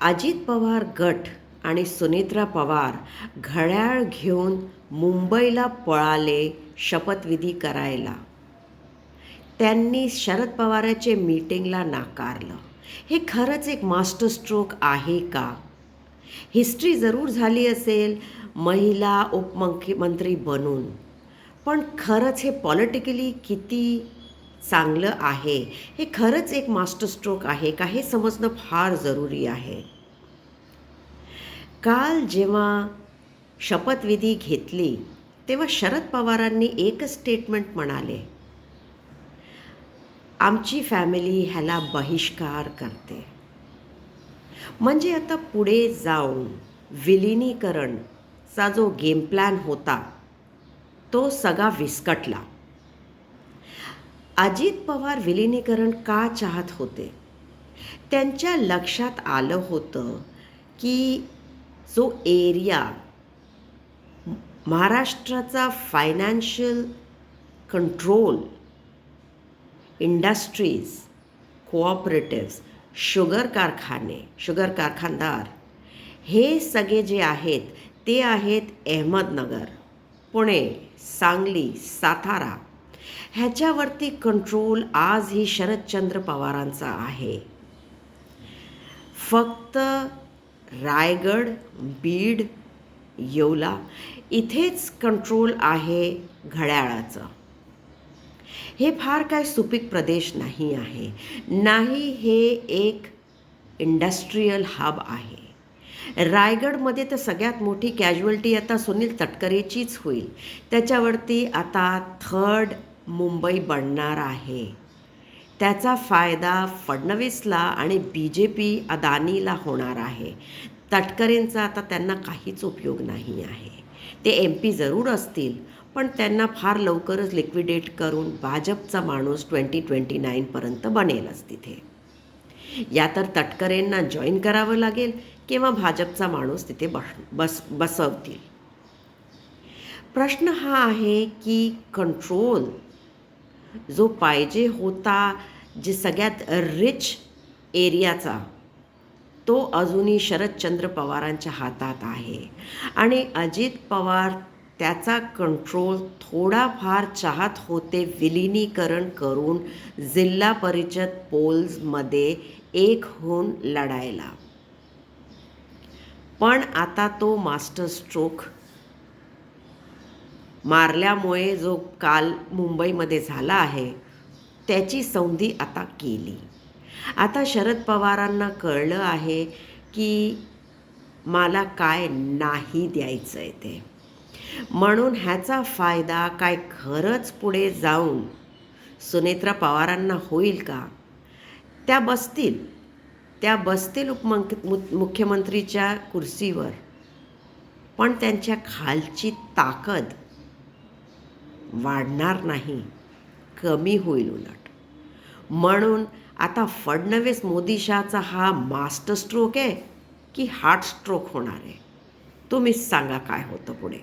अजित पवार गट आणि सुनेत्रा पवार घड्याळ घेऊन मुंबईला पळाले शपथविधी करायला. त्यांनी शरद पवारांचे मीटिंगला नाकारलं. हे खरंच एक मास्टर स्ट्रोक आहे का? हिस्ट्री जरूर झाली असेल महिला उपमुख्यमंत्री बनून, पण खरंच हे पॉलिटिकली किती चांगलं आहे? हे खरंच एक मास्टर स्ट्रोक आहे का? हे समजणं फार जरुरी आहे. काल जेव्हा शपथविधी घेतली तेव्हा शरद पवारांनी एकच स्टेटमेंट म्हणाले, आमची फॅमिली ह्याला बहिष्कार करते. म्हणजे आता पुढे जाऊन विलिनीकरणचा जो गेम प्लॅन होता तो सगळा विस्कटला. अजित पवार विलिनीकरण का चाहत होते? त्यांच्या लक्षात आलं होतं की जो एरिया महाराष्ट्राचा financial control, industries, cooperatives, sugar कारखानदार, हे सगळे जे आहेत ते आहेत अहमदनगर, पुणे, सांगली, सातारा. ह्याच्यावरती कंट्रोल आजही शरदचंद्र पवारांचा आहे. फक्त रायगड, बीड, येवला इथेच कंट्रोल आहे घड्याळाचं. हे फार काय सुपीक प्रदेश नाही आहे. नाही, हे एक इंडस्ट्रीयल हब आहे. रायगडमध्ये तर सगळ्यात मोठी कॅज्युअल्टी आता सुनील तटकरेचीच होईल. त्याच्यावरती आता थर्ड मुंबई बनणार आहे. त्याचा फायदा फडणवीसला आणि BJP अदानीला होणार आहे. तटकरेंचा आता त्यांना काहीच उपयोग नाही आहे. ते MP जरूर असतील, पण त्यांना फार लवकरच लिक्विडेट करून भाजपचा माणूस 2029पर्यंत बनेलच तिथे. या तर तटकरेंना जॉईन करावं लागेल किंवा भाजपचा माणूस तिथे बसवतील. प्रश्न हा आहे की कंट्रोल जो पाहिजे होता, जे सगळ्यात रिच एरियाचा, तो अजूनही शरदचंद्र पवारांच्या हातात आहे. आणि अजित पवार त्याचा कंट्रोल थोडाफार चाहत होते विलिनीकरण करून जिल्हा परिषद पोल्समध्ये एक होऊन लढायला. पण आता तो मास्टर स्ट्रोक मारल्यामुळे जो काल मुंबईमध्ये झाला आहे त्याची सौंधी आता केली. आता शरद पवारांना कळलं आहे की मला काय नाही द्यायचं आहे ते. म्हणून ह्याचा फायदा काय खरंच पुढे जाऊन सुनेत्रा पवारांना होईल का? त्या बसतील मुख्यमंत्रीच्या कुर्सीवर, पण त्यांच्या खालची ताकद वाढणार नाही, कमी होईल उलट. म्हणून आता फडणवीस मोदीशाचा हा मास्टर स्ट्रोक आहे की हार्ट स्ट्रोक होणार आहे? तुम्हीच सांगा काय होतं पुढे.